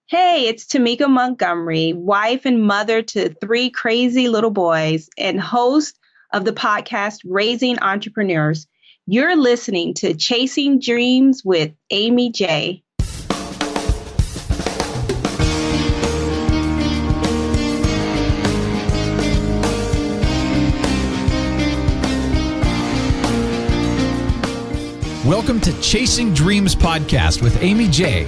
Hey, it's Tameka Montgomery, wife and mother to three crazy little boys, and host of the podcast Raising Entrepreneurs. You're listening to Chasing Dreams with Amy J. Welcome to Chasing Dreams podcast with Amy J.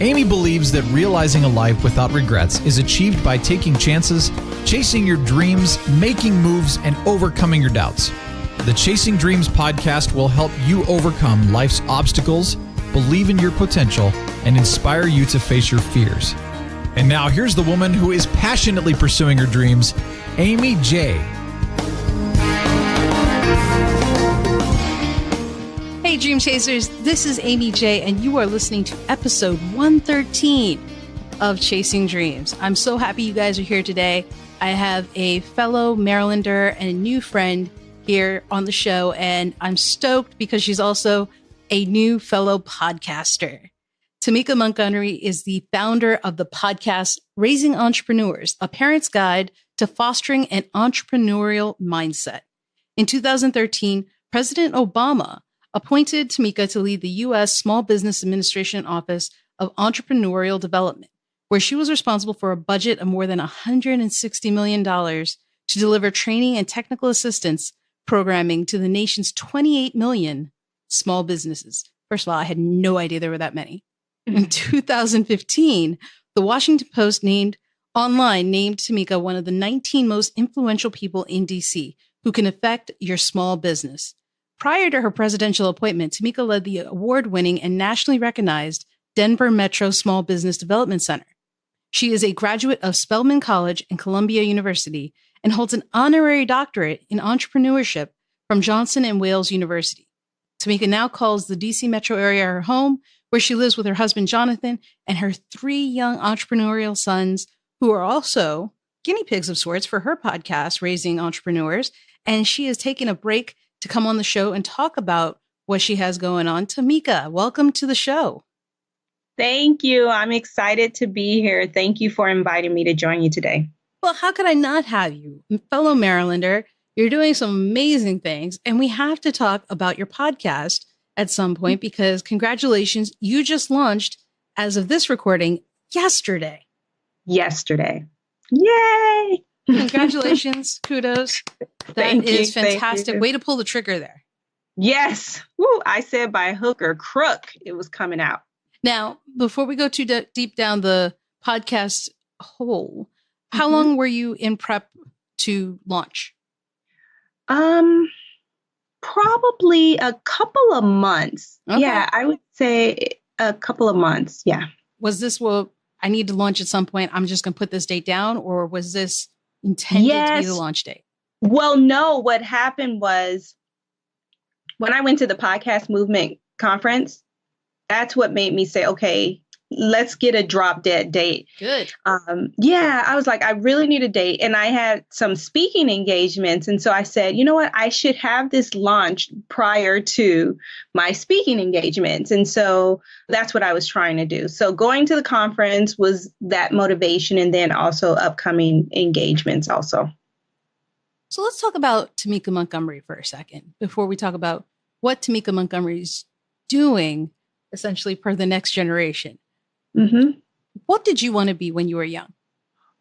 Amy believes that realizing a life without regrets is achieved by taking chances, chasing your dreams, making moves, and overcoming your doubts. The Chasing Dreams podcast will help you overcome life's obstacles, believe in your potential, and inspire you to face your fears. And now here's the woman who is passionately pursuing her dreams, Amy J. Hey, Dream Chasers, this is Amy J, and you are listening to episode 113 of Chasing Dreams. I'm so happy you guys are here today. I have a fellow Marylander and a new friend here on the show, and I'm stoked because she's also a new fellow podcaster. Tameka Montgomery is the founder of the podcast Raising Entrepreneurs, a parent's guide to fostering an entrepreneurial mindset. In 2013, President Obama appointed Tameka to lead the U.S. Small Business Administration Office of Entrepreneurial Development, where she was responsible for a budget of more than $160 million to deliver training and technical assistance programming to the nation's 28 million small businesses. First of all, I had no idea there were that many. In 2015, the Washington Post named Tameka one of the 19 most influential people in D.C. who can affect your small business. Prior to her presidential appointment, Tameka led the award-winning and nationally recognized Denver Metro Small Business Development Center. She is a graduate of Spelman College and Columbia University and holds an honorary doctorate in entrepreneurship from Johnson & Wales University. Tameka now calls the DC metro area her home, where she lives with her husband, Jonathan, and her three young entrepreneurial sons, who are also guinea pigs of sorts for her podcast, Raising Entrepreneurs. And she is taking a break to come on the show and talk about what she has going on. Tameka, welcome to the show. Thank you. I'm excited to be here. Thank you for inviting me to join you today. Well, how could I not have you? Fellow Marylander, you're doing some amazing things, and we have to talk about your podcast at some point because congratulations, you just launched, as of this recording, yesterday. Yay! Congratulations. Kudos. That is fantastic. Way to pull the trigger there. Yes. Woo, I said by hook or crook, it was coming out. Now, before we go too deep down the podcast hole, how long were you in prep to launch? Probably a couple of months. Okay. Yeah, I would say a couple of months. Yeah. Was this, well, I need to launch at some point, I'm just going to put this date down, or was this intended to be the launch date? Well, no, what happened was when I went to the podcast movement conference, that's what made me say, okay, let's get a drop dead date. Good. Yeah, I was like, I really need a date. And I had some speaking engagements. And so I said, you know what, I should have this launched prior to my speaking engagements. And so that's what I was trying to do. So going to the conference was that motivation, and then also upcoming engagements also. So let's talk about Tameka Montgomery for a second before we talk about what Tameka Montgomery is doing essentially for the next generation. Mm-hmm. What did you want to be when you were young?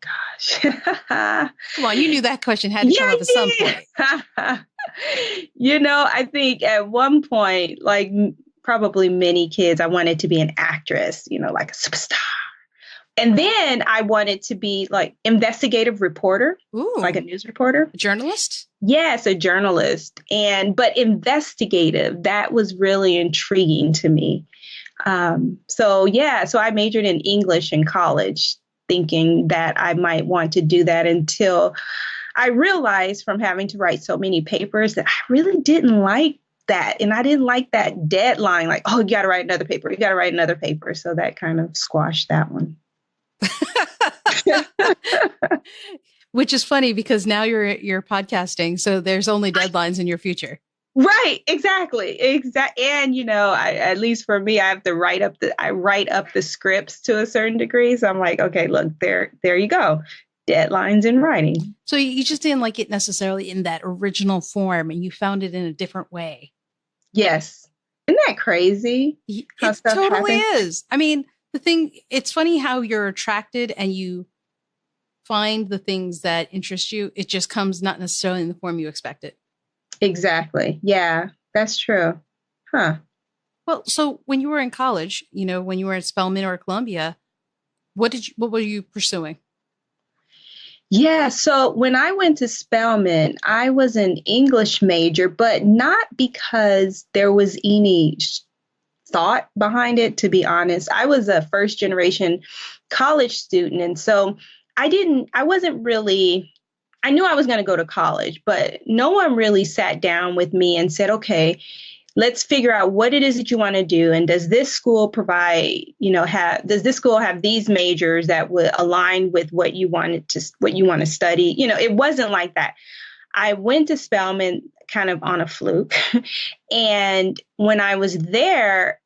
Gosh. Come on, you knew that question had to come up at some point. I think at one point, like probably many kids, I wanted to be an actress, like a superstar. And then I wanted to be like investigative reporter, like a news reporter. A journalist? Yes, a journalist. But investigative, that was really intriguing to me. So I majored in English in college, thinking that I might want to do that until I realized from having to write so many papers that I really didn't like that. And I didn't like that deadline, like, oh, you got to write another paper. You got to write another paper. So that kind of squashed that one. Which is funny because now you're podcasting. So there's only deadlines in your future. Right, exactly. And at least for me, I have to write up the scripts to a certain degree. So I'm like, okay, look, there you go. Deadlines in writing. So you just didn't like it necessarily in that original form, and you found it in a different way. Yes. Isn't that crazy? It totally is. I mean, it's funny how you're attracted and you find the things that interest you. It just comes not necessarily in the form you expect it. Exactly. Yeah, that's true. Huh. Well, so when you were in college, when you were at Spelman or Columbia, what were you pursuing? Yeah, so when I went to Spelman, I was an English major, but not because there was any thought behind it, to be honest. I was a first generation college student. And so I knew I was going to go to college, but no one really sat down with me and said, okay, let's figure out what it is that you want to do. And does this school provide, does this school have these majors that would align with what you want to study? It wasn't like that. I went to Spelman kind of on a fluke. And when I was there,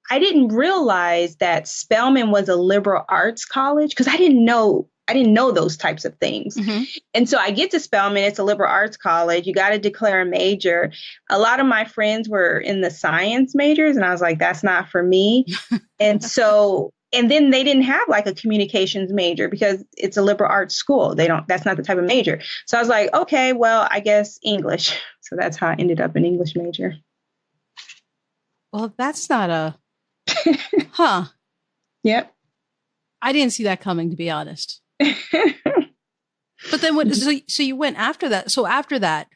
I didn't realize that Spelman was a liberal arts college because I didn't know those types of things. Mm-hmm. And so I get to Spelman, it's a liberal arts college. You got to declare a major. A lot of my friends were in the science majors, and I was like, that's not for me. And then they didn't have like a communications major because it's a liberal arts school. That's not the type of major. So I was like, okay, well, I guess English. So that's how I ended up an English major. Well, that's not huh. Yep. I didn't see that coming, to be honest. But then so you went after that. So after that,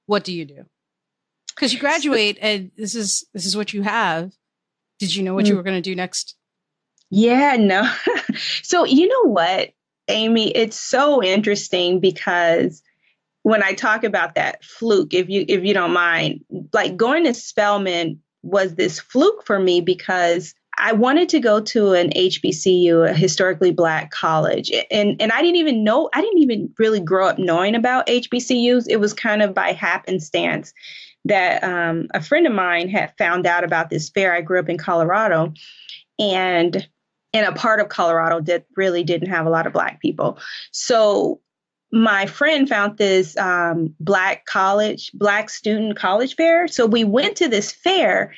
what do you do? Because you graduate and this is what you have. Did you know what you were going to do next? Yeah, no. So you know what, Amy, it's so interesting because when I talk about that fluke, if you don't mind, like going to Spelman was this fluke for me because I wanted to go to an HBCU, a historically Black college. And I didn't even really grow up knowing about HBCUs. It was kind of by happenstance that a friend of mine had found out about this fair. I grew up in Colorado, and in a part of Colorado that really didn't have a lot of Black people. So my friend found this Black student college fair. So we went to this fair.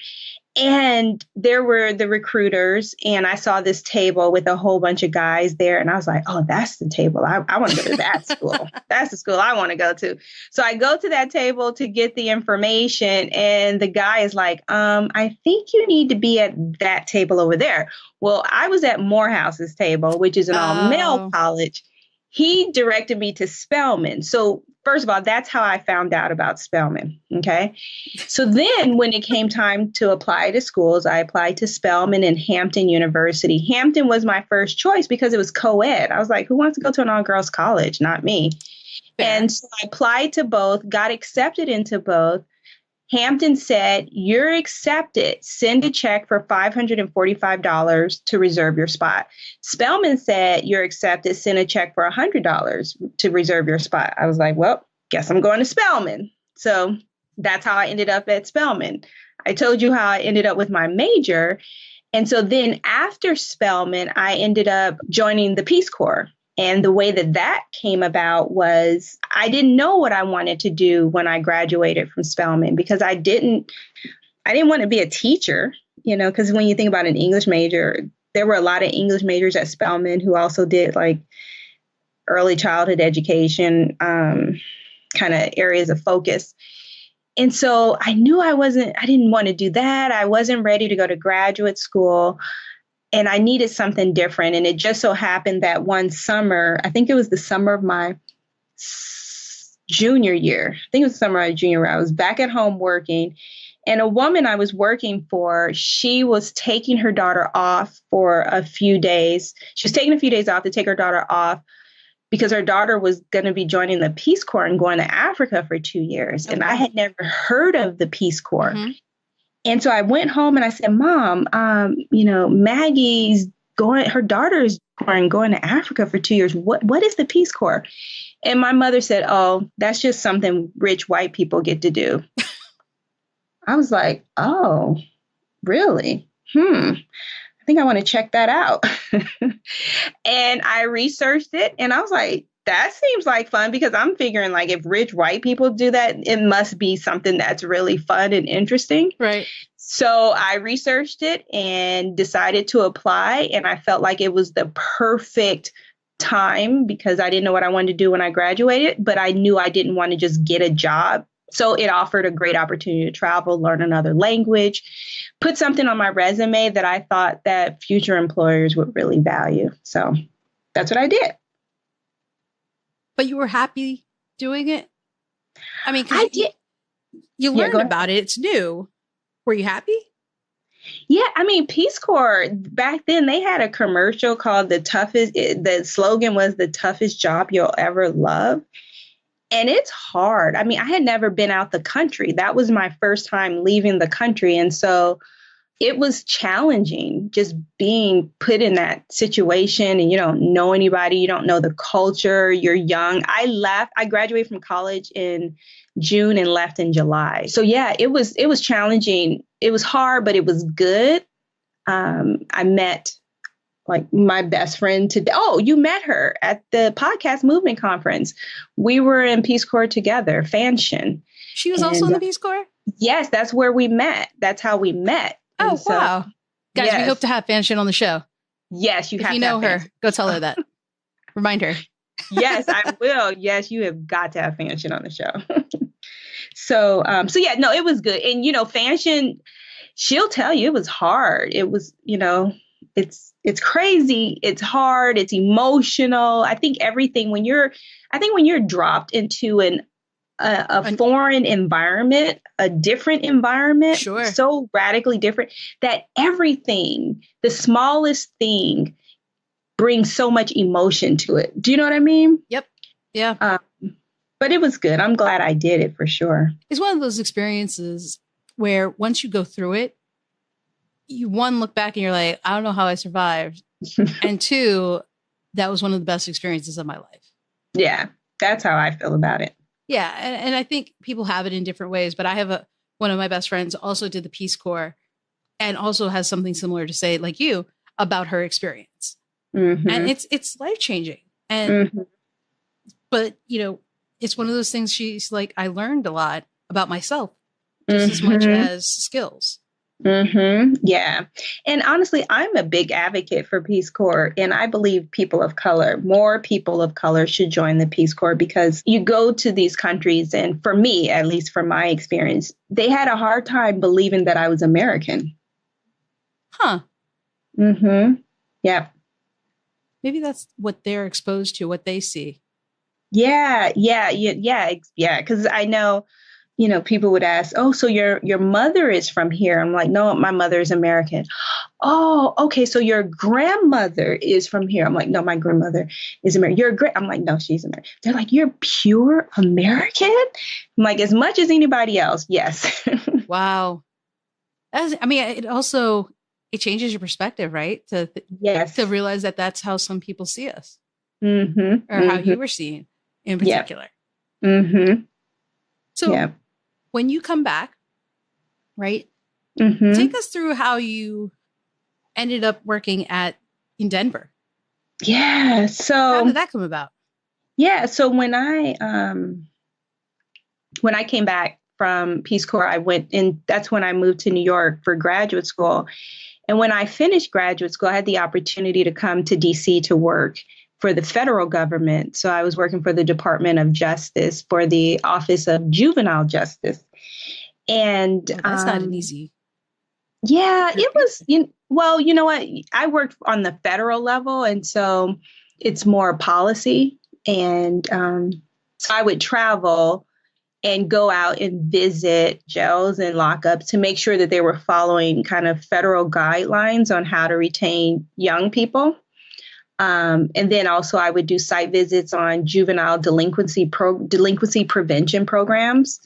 And there were the recruiters, and I saw this table with a whole bunch of guys there. And I was like, oh, that's the table. I want to go to that school. That's the school I want to go to. So I go to that table to get the information. And the guy is like, I think you need to be at that table over there. Well, I was at Morehouse's table, which is an all-male college. He directed me to Spelman. So first of all, that's how I found out about Spelman. Okay. So then when it came time to apply to schools, I applied to Spelman and Hampton University. Hampton was my first choice because it was co-ed. I was like, who wants to go to an all-girls college? Not me. Fair. And so I applied to both, got accepted into both. Hampton said, you're accepted. Send a check for $545 to reserve your spot. Spelman said, you're accepted. Send a check for $100 to reserve your spot. I was like, well, guess I'm going to Spelman. So that's how I ended up at Spelman. I told you how I ended up with my major. And so then after Spelman, I ended up joining the Peace Corps. And the way that came about was I didn't know what I wanted to do when I graduated from Spelman because I didn't want to be a teacher, because when you think about an English major, there were a lot of English majors at Spelman who also did like early childhood education, kind of areas of focus. And so I knew I didn't want to do that. I wasn't ready to go to graduate school. And I needed something different. And it just so happened that one summer, I think it was the summer of my junior year. I think it was the summer of my junior year. I was back at home working. And a woman I was working for, she was taking her daughter off for a few days. She was taking a few days off to take her daughter off because her daughter was going to be joining the Peace Corps and going to Africa for 2 years. Okay. And I had never heard of the Peace Corps. Mm-hmm. And so I went home and I said, Mom, Maggie's her daughter's going to Africa for 2 years. What is the Peace Corps? And my mother said, oh, that's just something rich white people get to do. I was like, oh, really? I think I want to check that out. And I researched it and I was like, that seems like fun, because I'm figuring like if rich white people do that, it must be something that's really fun and interesting. Right. So I researched it and decided to apply. And I felt like it was the perfect time because I didn't know what I wanted to do when I graduated, but I knew I didn't want to just get a job. So it offered a great opportunity to travel, learn another language, put something on my resume that I thought that future employers would really value. So that's what I did. But you were happy doing it? I mean, I did. You learned about it. It's new. Were you happy? Yeah, I mean, Peace Corps, back then they had a commercial called the slogan was the toughest job you'll ever love. And it's hard. I mean, I had never been out the country. That was my first time leaving the country. And so it was challenging just being put in that situation and you don't know anybody, you don't know the culture, you're young. I graduated from college in June and left in July. So yeah, it was challenging. It was hard, but it was good. I met like my best friend today. Oh, you met her at the podcast movement conference. We were in Peace Corps together, Fanshin. She was also in the Peace Corps? Yes, that's where we met. That's how we met. Oh, wow. Guys, yes. We hope to have Fanshin on the show. Yes, you have to. If you know her, go tell her that. Remind her. Yes, I will. Yes, you have got to have Fanshin on the show. So yeah, no, it was good. And, Fanshin, she'll tell you it was hard. It was, it's crazy. It's hard. It's emotional. I think when you're dropped into a foreign environment, a different environment, sure, so radically different that everything, the smallest thing brings so much emotion to it. Do you know what I mean? Yep. Yeah. But it was good. I'm glad I did it for sure. It's one of those experiences where once you go through it, you look back and you're like, I don't know how I survived. And two, that was one of the best experiences of my life. Yeah, that's how I feel about it. Yeah. And I think people have it in different ways, but I have one of my best friends also did the Peace Corps and also has something similar to say, like you, about her experience. Mm-hmm. And it's life-changing. And, but it's one of those things she's like, I learned a lot about myself just as much as skills. Yeah. And honestly, I'm a big advocate for Peace Corps. And I believe more people of color should join the Peace Corps because you go to these countries. And for me, at least from my experience, they had a hard time believing that I was American. Huh. Yeah. Maybe that's what they're exposed to, what they see. Yeah. Because I know, people would ask, oh, so your mother is from here. I'm like, no, my mother is American. Oh, okay. So your grandmother is from here. I'm like, no, my grandmother is American. I'm like, no, she's American. They're like, you're pure American? I'm like, as much as anybody else. Yes. Wow. It changes your perspective, right? Yes. To realize that that's how some people see us. Or how you were seen in particular. Yeah. So when you come back, right, take us through how you ended up working in Denver. Yeah. So how did that come about? Yeah. So when I came back from Peace Corps, that's when I moved to New York for graduate school. And when I finished graduate school, I had the opportunity to come to DC to work for the federal government. So I was working for the Department of Justice for the Office of Juvenile Justice. And that's not an easy. Yeah, it was. Well, you know what? I worked on the federal level. And so it's more policy. And so I would travel and go out and visit jails and lockups to make sure that they were following kind of federal guidelines on how to retain young people. And then also I would do site visits on juvenile delinquency prevention programs,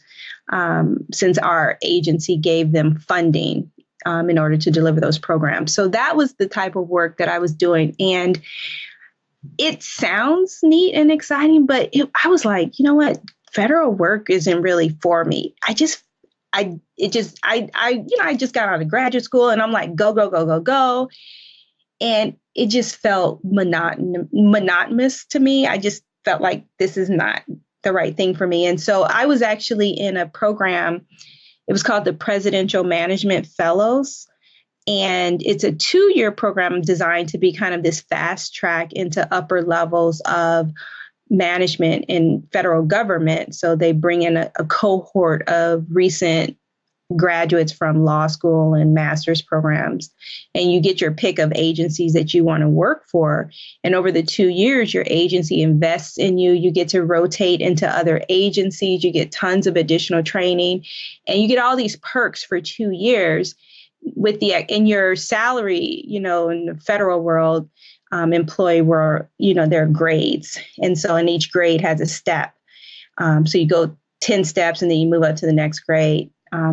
since our agency gave them funding in order to deliver those programs. So that was the type of work that I was doing. And it sounds neat and exciting, but I was like, you know what? Federal work isn't really for me. I just got out of graduate school and I'm like, go, go, go, go, go. And it just felt monotonous to me. I just felt like this is not the right thing for me. And so I was actually in a program. It was called the Presidential Management Fellows. And it's a 2-year program designed to be kind of this fast track into upper levels of management in federal government. So they bring in a cohort of recent graduates from law school and master's programs, and you get your pick of agencies that you want to work for. And over the 2 years, your agency invests in you. You get to rotate into other agencies. You get tons of additional training, and you get all these perks for 2 years with in your salary, in the federal world, employee world, there are grades. And so in each grade has a step. So you go 10 steps and then you move up to the next grade.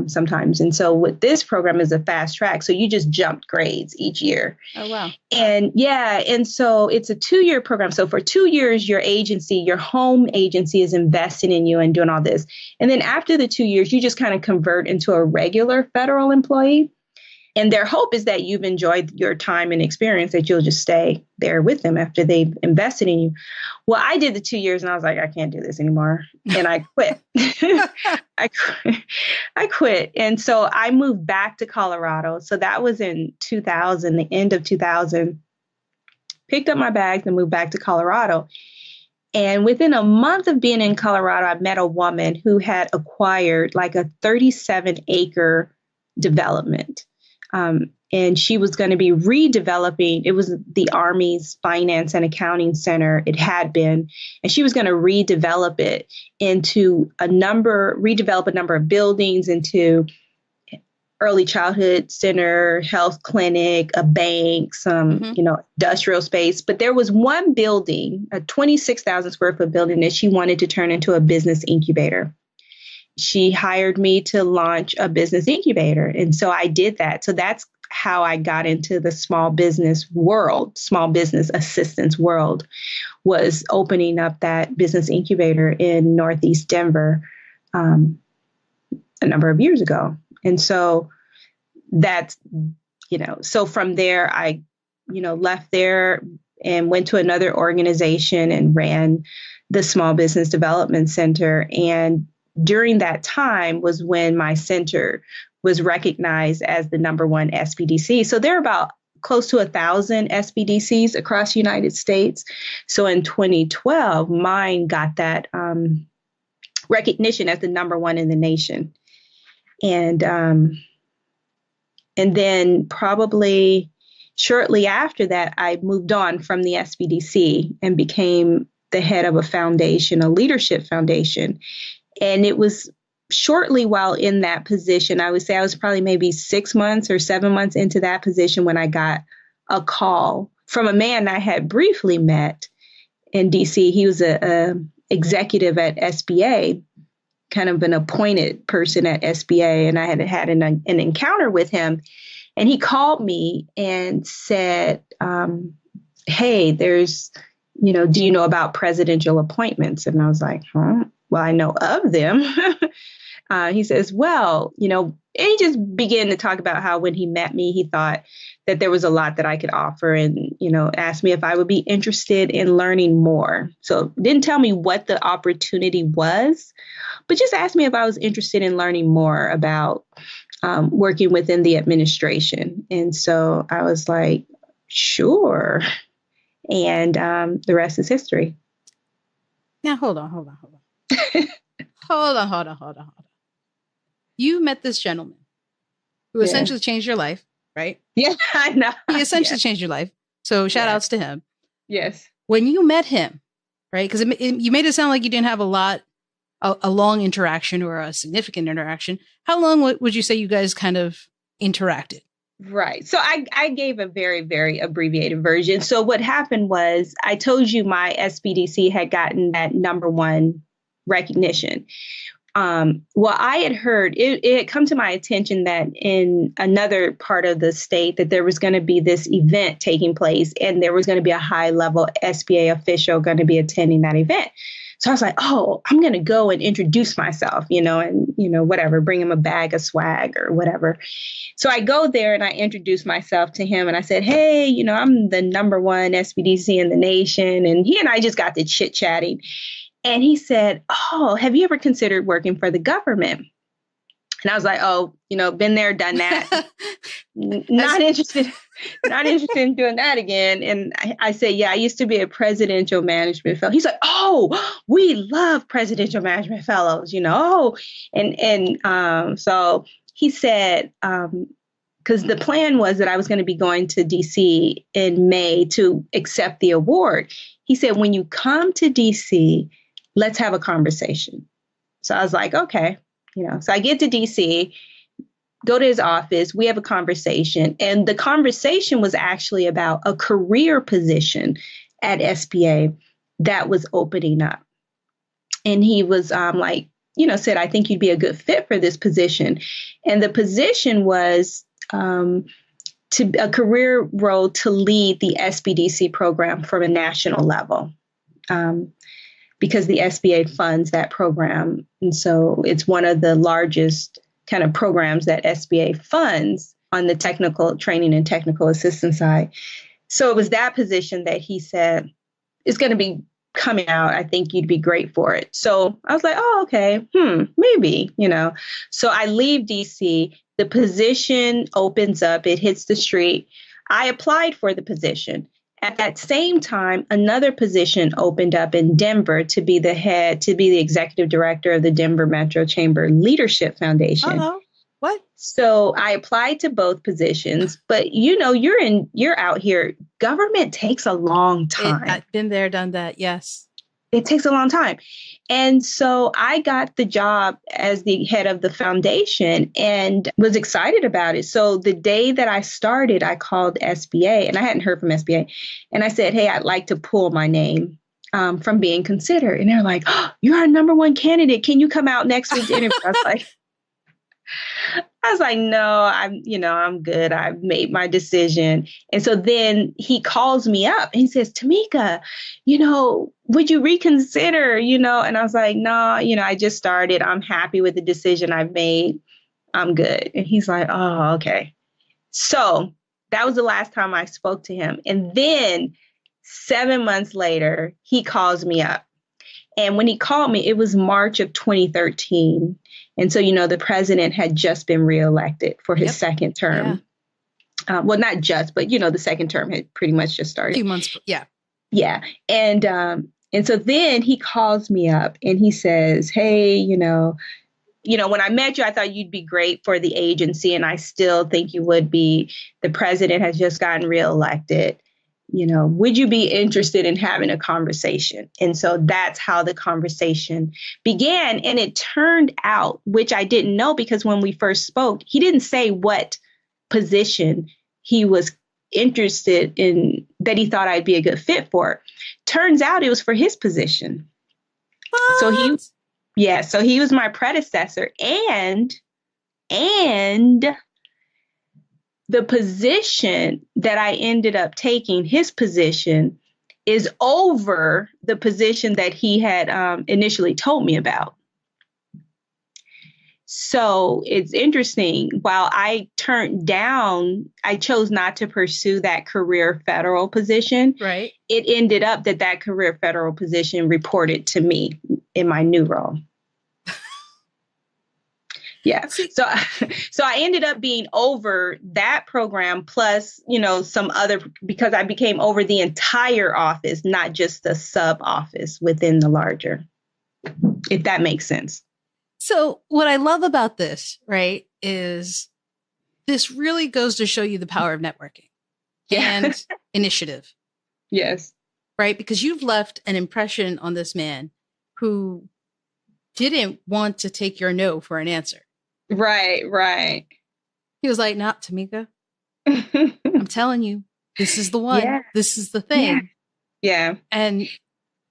Sometimes. And so with this program is a fast track. So you just jumped grades each year. Oh, wow. And and so it's a 2-year program. So for 2 years, your agency, your home agency is investing in you and doing all this. And then after the 2 years, you just kind of convert into a regular federal employee. And their hope is that you've enjoyed your time and experience, that you'll just stay there with them after they've invested in you. Well, I did the 2 years and I was like, I can't do this anymore. And I quit. I quit. And so I moved back to Colorado. So that was in 2000, the end of 2000, picked up my bags and moved back to Colorado. And within a month of being in Colorado, I met a woman who had acquired like a 37-acre development. And she was going to be redeveloping. It was the Army's Finance and Accounting Center. It had been, and she was going to redevelop it into redevelop a number of buildings into early childhood center, health clinic, a bank, some, industrial space. But there was one building, a 26,000 square foot building that she wanted to turn into a business incubator. She hired me to launch a business incubator. And so I did that. So that's how I got into the small business world, small business assistance world, was opening up that business incubator in Northeast Denver a number of years ago. And so that's, so from there, I, left there and went to another organization and ran the Small Business Development Center. And during that time was when my center was recognized as the #1 SBDC. So there are about close to 1,000 SBDCs across the United States. So in 2012, mine got that recognition as the #1 in the nation. And then probably shortly after that, I moved on from the SBDC and became the head of a foundation, a leadership foundation. And it was shortly while in that position, I would say I was probably maybe 6 months or 7 months into that position when I got a call from a man I had briefly met in DC. He was a executive at SBA, kind of an appointed person at SBA. And I had an encounter with him. And he called me and said, hey, there's, do you know about presidential appointments? And I was like, huh? Well, I know of them. He says, well, and he just began to talk about how when he met me, he thought that there was a lot that I could offer and, asked me if I would be interested in learning more. So didn't tell me what the opportunity was, but just asked me if I was interested in learning more about working within the administration. And so I was like, sure. And the rest is history. Now, hold on. Hold on. You met this gentleman who essentially changed your life, right? Yeah, I know. He essentially changed your life. So shout outs to him. Yes. When you met him, right? Because you made it sound like you didn't have a long interaction or a significant interaction. How long would you say you guys kind of interacted? Right. So I gave a very, very abbreviated version. So what happened was I told you my SBDC had gotten that #1 recognition. Well, I had heard it had come to my attention that in another part of the state that there was going to be this event taking place, and there was going to be a high level SBA official going to be attending that event. So I was like, oh, I'm going to go and introduce myself, and, whatever, bring him a bag of swag or whatever. So I go there and I introduce myself to him and I said, hey, I'm the number one SBDC in the nation. And he and I just got to chit chatting. And he said, oh, have you ever considered working for the government? And I was like, oh, been there, done that. Not interested in doing that again. And I said, yeah, I used to be a presidential management fellow. He's like, oh, we love presidential management fellows, so he said, because the plan was that I was going to be going to DC in May to accept the award. He said, when you come to DC, let's have a conversation. So I was like, okay. So I get to DC, go to his office, we have a conversation. And the conversation was actually about a career position at SBA that was opening up. And he was said, I think you'd be a good fit for this position. And the position was to a career role to lead the SBDC program from a national level. Because the SBA funds that program. And so it's one of the largest kind of programs that SBA funds on the technical training and technical assistance side. So it was that position that he said, it's going to be coming out. I think you'd be great for it. So I was like, oh, okay, maybe, So I leave DC, the position opens up, it hits the street. I applied for the position. At that same time, another position opened up in Denver to be the executive director of the Denver Metro Chamber Leadership Foundation. Uh-oh. What? So I applied to both positions, but you're out here. Government takes a long time. I've been there, done that. Yes. It takes a long time. And so I got the job as the head of the foundation and was excited about it. So the day that I started, I called SBA and I hadn't heard from SBA. And I said, hey, I'd like to pull my name from being considered. And they're like, oh, you're our number one candidate. Can you come out next week to interview? I was like, no, I'm good. I've made my decision. And so then he calls me up and he says, Tameka, would you reconsider, And I was like, no, I just started. I'm happy with the decision I've made. I'm good. And he's like, oh, okay. So that was the last time I spoke to him. And then 7 months later, he calls me up. And when he called me, it was March of 2013. And so, the president had just been reelected for his second term. Yeah. Well, not just, but, the second term had pretty much just started. A few months. Yeah. Yeah. And so then he calls me up and he says, hey, when I met you, I thought you'd be great for the agency. And I still think you would be. The president has just gotten reelected. Would you be interested in having a conversation? And so that's how the conversation began. And it turned out, which I didn't know because when we first spoke, he didn't say what position he was interested in that he thought I'd be a good fit for. Turns out it was for his position. What? So he was my predecessor and the position that I ended up taking, his position, is over the position that he had initially told me about. So it's interesting. While I chose not to pursue that career federal position. Right. It ended up that career federal position reported to me in my new role. Yeah. So I ended up being over that program plus, some other, because I became over the entire office, not just the sub office within the larger, if that makes sense. So what I love about this, right, is this really goes to show you the power of networking and initiative. Yes. Right. Because you've left an impression on this man who didn't want to take your no for an answer. Right. He was like, not Tameka. I'm telling you, this is the one. Yeah. This is the thing. Yeah. And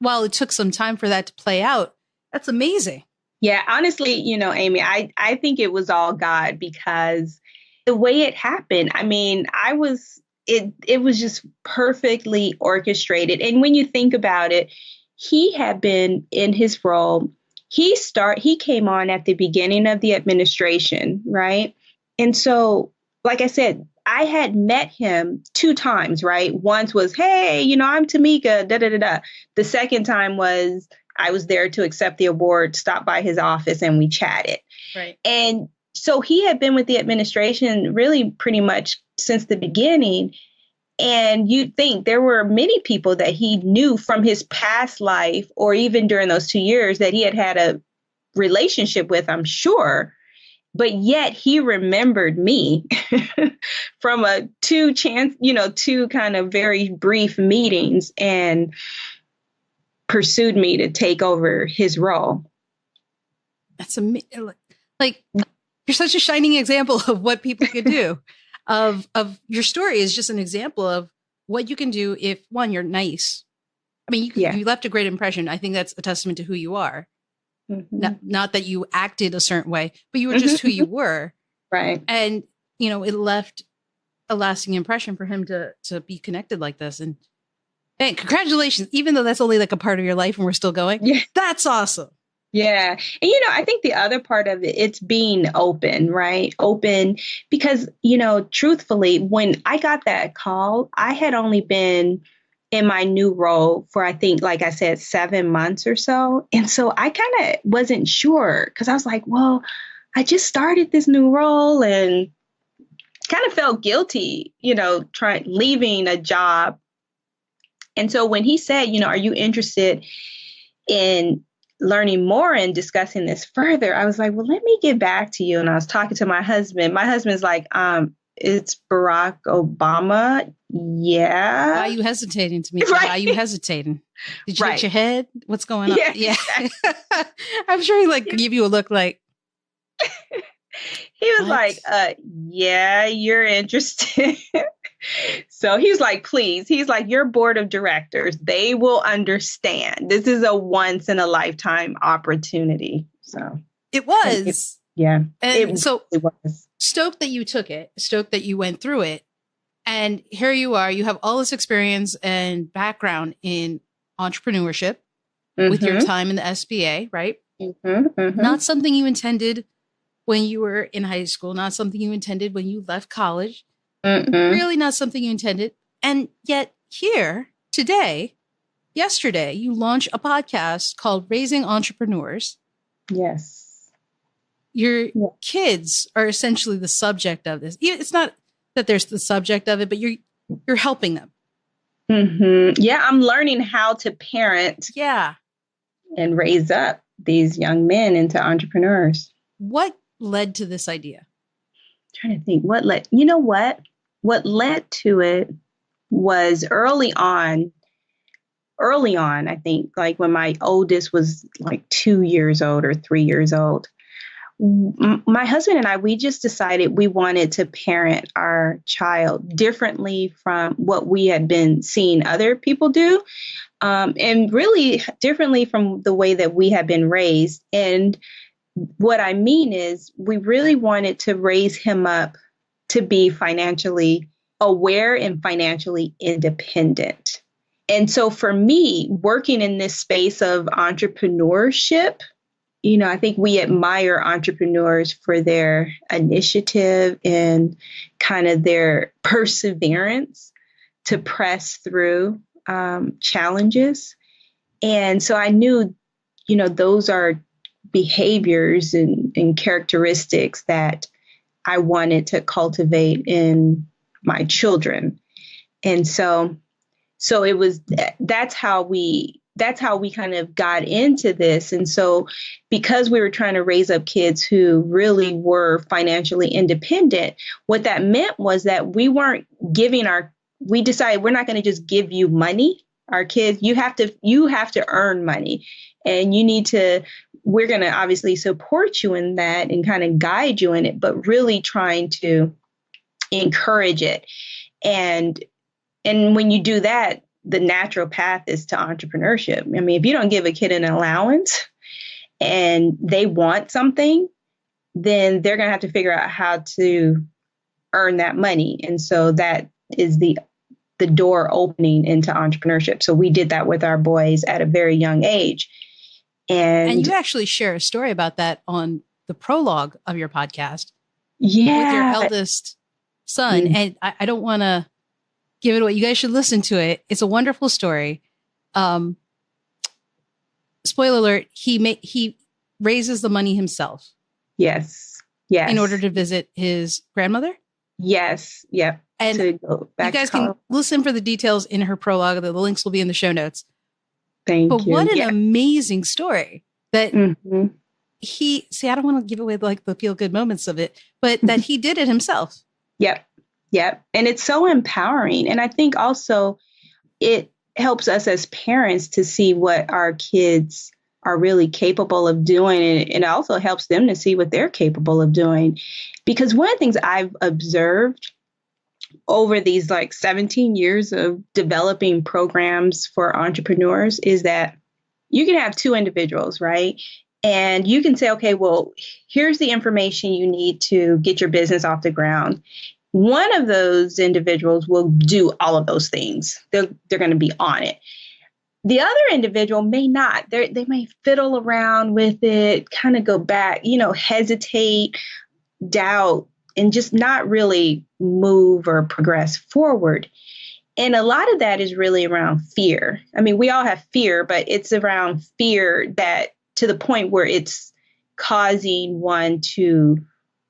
while it took some time for that to play out, that's amazing. Yeah, honestly, Amy, I think it was all God because the way it happened, I mean, it was just perfectly orchestrated. And when you think about it, he had been in his role. He came on at the beginning of the administration, right? And so, like I said, I had met him two times, right? Once was, hey, I'm Tameka, da da da da. The second time was I was there to accept the award, stopped by his office, and we chatted. Right. And so he had been with the administration really pretty much since the beginning. And you'd think there were many people that he knew from his past life, or even during those 2 years that he had had a relationship with, I'm sure. But yet he remembered me from two kind of very brief meetings and pursued me to take over his role. That's amazing. Like, you're such a shining example of what people can do. Of your story is just an example of what you can do if, one, you're nice. I mean, you left a great impression. I think that's a testament to who you are. Mm-hmm. Not that you acted a certain way, but you were just who you were. Right. And, it left a lasting impression for him to be connected like this. And congratulations, even though that's only like a part of your life and we're still going. Yeah. That's awesome. Yeah. And, I think the other part of it's being open, right? Open because, truthfully, when I got that call, I had only been in my new role for, I think, like I said, 7 months or so. And so I kind of wasn't sure because I was like, well, I just started this new role and kind of felt guilty, leaving a job. And so when he said, are you interested in learning more and discussing this further, I was like, well, let me get back to you. And I was talking to my husband. My husband's like, it's Barack Obama. Yeah. Why are you hesitating to me? Right. Why are you hesitating? Did you Right. hit your head? What's going on? Yeah. Exactly. I'm sure he give you a look like. He was like, yeah, you're interested. So he's like, please. He's like, your board of directors, they will understand. This is a once in a lifetime opportunity. So it was. Yeah. And it was. Stoked that you took it, stoked that you went through it. And here you are, you have all this experience and background in entrepreneurship with your time in the SBA, right? Not something you intended when you were in high school, not something you intended when you left college, really not something you intended. And yet here today, yesterday, you launched a podcast called Raising Entrepreneurs. Yes. Your kids are essentially the subject of this. It's not that there's the subject of it, but you're helping them. Yeah, I'm learning how to parent. Yeah. And raise up these young men into entrepreneurs. What led to this idea? I'm trying to think what led to it was early on, I think, like when my oldest was like 2 years old or 3 years old. My husband and I, we just decided we wanted to parent our child differently from what we had been seeing other people do, and really differently from the way that we had been raised. And what I mean is we really wanted to raise him up to be financially aware and financially independent. And so for me, working in this space of entrepreneurship, I think we admire entrepreneurs for their initiative and kind of their perseverance to press through challenges. And so I knew, those are behaviors and characteristics that I wanted to cultivate in my children. And so it was, that's how we kind of got into this. And so because we were trying to raise up kids who really were financially independent, what that meant was that we decided we're not going to just give you money. Our kids, you have to earn money, and we're going to obviously support you in that and kind of guide you in it, but really trying to encourage it. And when you do that, the natural path is to entrepreneurship. I mean, if you don't give a kid an allowance and they want something, then they're going to have to figure out how to earn that money. And so that is the door opening into entrepreneurship. So we did that with our boys at a very young age. And you actually share a story about that on the prologue of your podcast. Yeah. With your eldest son. Mm. And I don't want to give it away. You guys should listen to it. It's a wonderful story. Spoiler alert, he raises the money himself. Yes. Yes. In order to visit his grandmother? Yes. Yep. And you guys can listen for the details in her prologue. The links will be in the show notes. Thank you. But what an amazing story that I don't want to give away like the feel good moments of it, but that he did it himself. Yep. Yep. And it's so empowering. And I think also it helps us as parents to see what our kids are really capable of doing. And it also helps them to see what they're capable of doing. Because one of the things I've observed over these like 17 years of developing programs for entrepreneurs is that you can have two individuals, right? And you can say, okay, well, here's the information you need to get your business off the ground. One of those individuals will do all of those things. They're going to be on it. The other individual may not. They may fiddle around with it, kind of go back, hesitate, doubt, and just not really move or progress forward. And a lot of that is really around fear. I mean, we all have fear, but it's around fear that to the point where it's causing one to,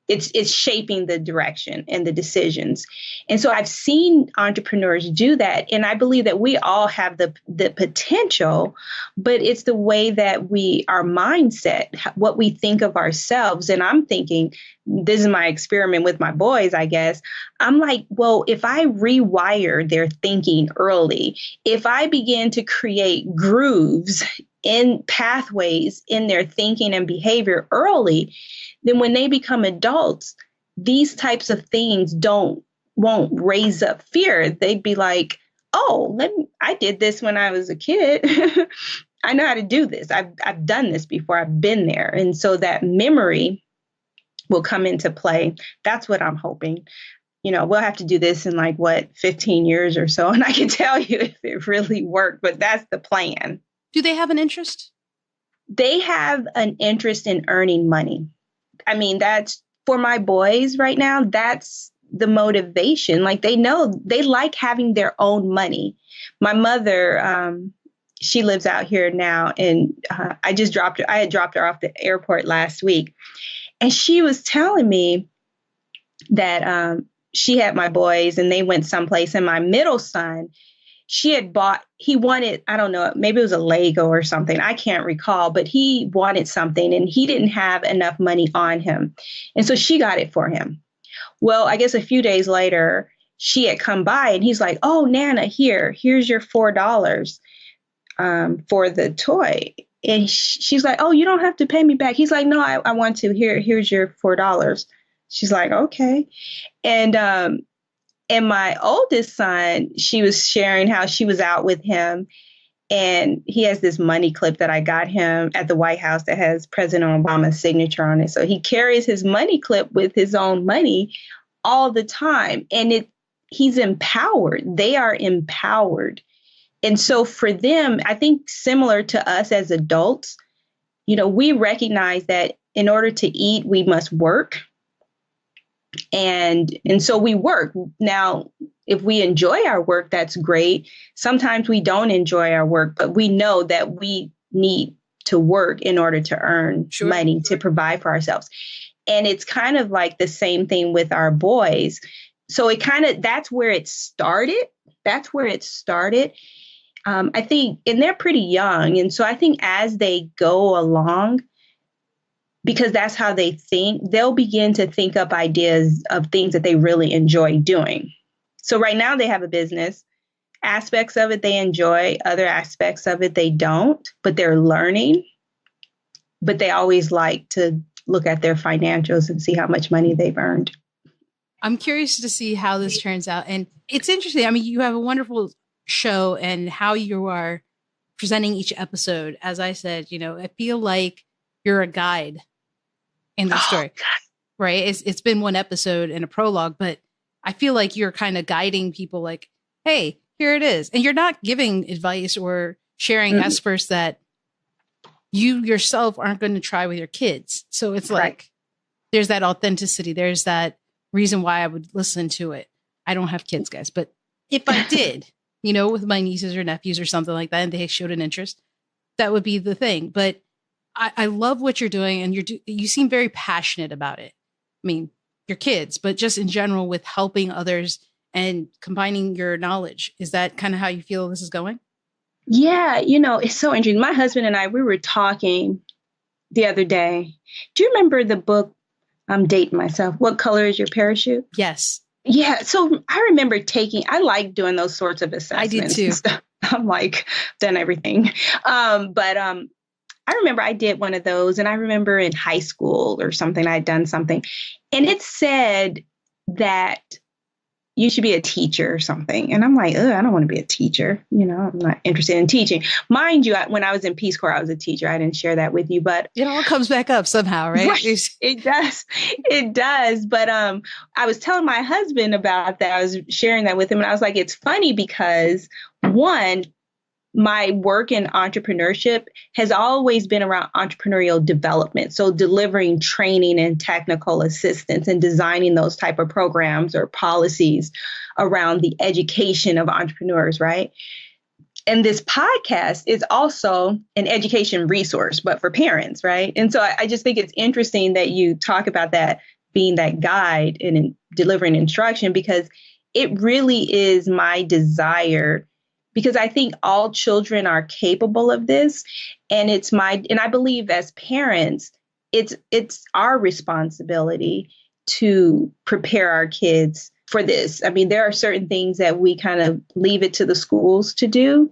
it's shaping the direction and the decisions. And so I've seen entrepreneurs do that. And I believe that we all have the potential, but it's the way that our mindset, what we think of ourselves. And I'm thinking, this is my experiment with my boys, I guess. I'm like, well, if I rewire their thinking early, if I begin to create grooves in pathways in their thinking and behavior early, then when they become adults, these types of things won't raise up fear. They'd be like, oh, I did this when I was a kid. I know how to do this. I've done this before. I've been there. And so that memory will come into play. That's what I'm hoping. We'll have to do this in 15 years or so. And I can tell you if it really worked, but that's the plan. Do they have an interest? They have an interest in earning money. I mean, that's for my boys right now. That's the motivation. Like they know they like having their own money. My mother, she lives out here now, and I had dropped her off the airport last week, and she was telling me that she had my boys and they went someplace, and my middle son, he wanted, I don't know, maybe it was a Lego or something. I can't recall, but he wanted something and he didn't have enough money on him. And so she got it for him. Well, I guess a few days later, she had come by and he's like, oh, Nana, here's your $4 for the toy. And she's like, oh, you don't have to pay me back. He's like, no, I want to. Here's your $4. She's like, okay. And my oldest son, she was sharing how she was out with him, and he has this money clip that I got him at the White House that has President Obama's signature on it. So he carries his money clip with his own money all the time, and he's empowered. They are empowered. And so for them, I think similar to us as adults, we recognize that in order to eat, we must work. And so we work. Now, if we enjoy our work, that's great. Sometimes we don't enjoy our work, but we know that we need to work in order to earn money to provide for ourselves. And it's kind of like the same thing with our boys. So that's where it started. I think, and they're pretty young. And so I think as they go along, because that's how they think, they'll begin to think up ideas of things that they really enjoy doing. So right now they have a business. Aspects of it they enjoy, other aspects of it they don't, but they're learning. But they always like to look at their financials and see how much money they've earned. I'm curious to see how this turns out. And it's interesting. I mean, you have a wonderful show, and how you are presenting each episode. As I said, I feel like you're a guide in the story, right? It's been one episode and a prologue, but I feel like you're kind of guiding people like, hey, here it is. And you're not giving advice or sharing experts that you yourself aren't going to try with your kids. So it's like, there's that authenticity. There's that reason why I would listen to it. I don't have kids, guys, but if I did, with my nieces or nephews or something like that, and they showed an interest, that would be the thing. But I love what you're doing, and you seem very passionate about it. I mean, your kids, but just in general with helping others and combining your knowledge. Is that kind of how you feel this is going? Yeah, it's so interesting. My husband and I, we were talking the other day. Do you remember the book, I'm dating myself, What Color is Your Parachute? Yes. Yeah. So I remember I like doing those sorts of assessments. I did too. I'm like, done everything. But I remember I did one of those, and I remember in high school or something, I'd done something, and it said that you should be a teacher or something. And I'm like, I don't want to be a teacher. I'm not interested in teaching. Mind you, when I was in Peace Corps, I was a teacher. I didn't share that with you, but it all comes back up somehow, right? It does. It does. But I was telling my husband about that. I was sharing that with him. And I was like, it's funny because one, my work in entrepreneurship has always been around entrepreneurial development. So delivering training and technical assistance and designing those type of programs or policies around the education of entrepreneurs, right? And this podcast is also an education resource, but for parents, right? And so I just think it's interesting that you talk about that being that guide and delivering instruction, because it really is my desire, because I think all children are capable of this. And and I believe as parents, it's our responsibility to prepare our kids for this. I mean, there are certain things that we kind of leave it to the schools to do,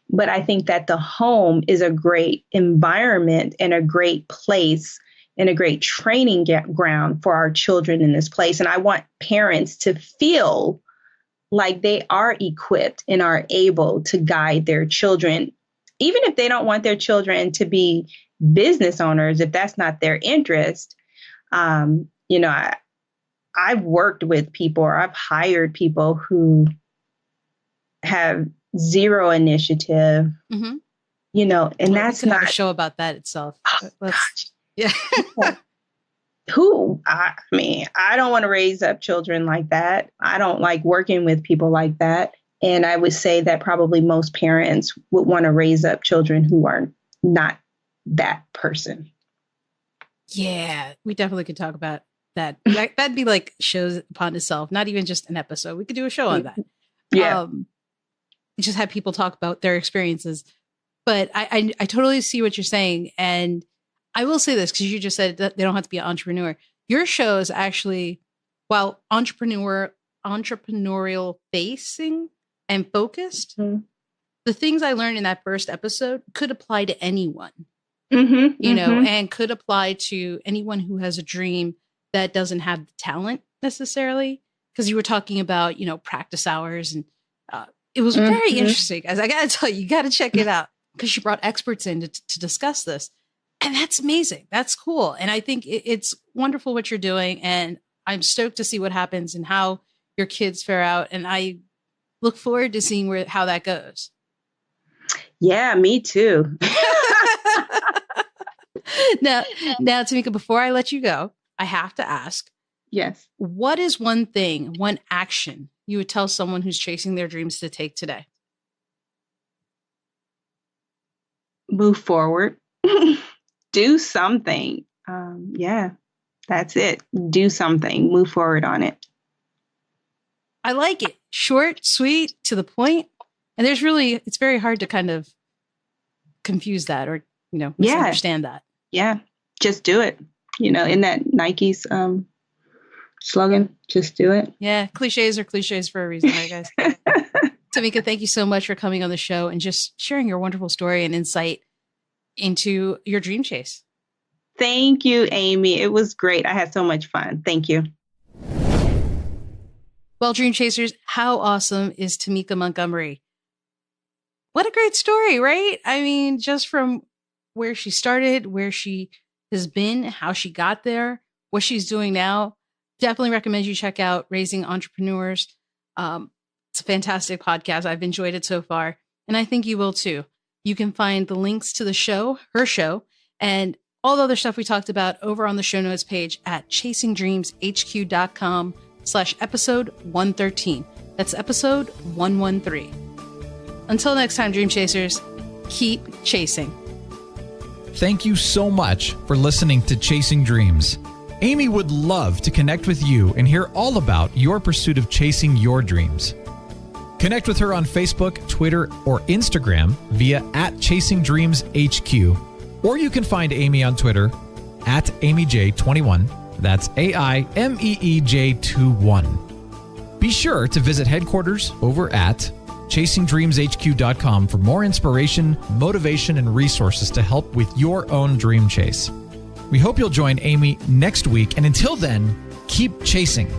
but I think that the home is a great environment and a great place and a great training ground for our children in this place. And I want parents to feel like they are equipped and are able to guide their children, even if they don't want their children to be business owners, if that's not their interest. I've worked with people, or I've hired people who have zero initiative, and that's not a show about that itself. Yeah. I don't want to raise up children like that. I don't like working with people like that. And I would say that probably most parents would want to raise up children who are not that person. Yeah, we definitely could talk about that. That'd be like shows upon itself, not even just an episode. We could do a show on that. Yeah. Just have people talk about their experiences. But I totally see what you're saying. And I will say this, because you just said that they don't have to be an entrepreneur. Your show is actually, while entrepreneurial facing and focused, the things I learned in that first episode could apply to anyone, and could apply to anyone who has a dream that doesn't have the talent necessarily. Because you were talking about, practice hours, and it was very interesting. As I got to tell you, got to check it out, because she brought experts in to discuss this. And that's amazing. That's cool. And I think it's wonderful what you're doing. And I'm stoked to see what happens and how your kids fare out. And I look forward to seeing how that goes. Yeah, me too. Now, Tameka, before I let you go, I have to ask. Yes. What is one action you would tell someone who's chasing their dreams to take today? Move forward. Do something. That's it. Do something. Move forward on it. I like it. Short, sweet, to the point. And it's very hard to kind of confuse that or, misunderstand that. Yeah. Just do it. In that Nike's slogan, just do it. Yeah. Cliches are cliches for a reason, right, guys? Tameka, thank you so much for coming on the show and just sharing your wonderful story and insight into your dream chase. Thank you, Amy. It was great. I had so much fun. Thank you. Well, dream chasers, how awesome is Tameka Montgomery? What a great story, right? I mean, just from where she started, where she has been, how she got there, what she's doing now. Definitely recommend you check out Raising Entrepreneurs. It's a fantastic podcast. I've enjoyed it so far, and I think you will too. You can find the links to the show, her show, and all the other stuff we talked about over on the show notes page at chasingdreamshq.com/episode 113. That's episode 113. Until next time, Dream Chasers, keep chasing. Thank you so much for listening to Chasing Dreams. Amy would love to connect with you and hear all about your pursuit of chasing your dreams. Connect with her on Facebook, Twitter, or Instagram via @ChasingDreamsHQ. Or you can find Amy on Twitter @AmyJ21. That's AIMEEJ21. Be sure to visit headquarters over at ChasingDreamsHQ.com for more inspiration, motivation, and resources to help with your own dream chase. We hope you'll join Amy next week, and until then, keep chasing.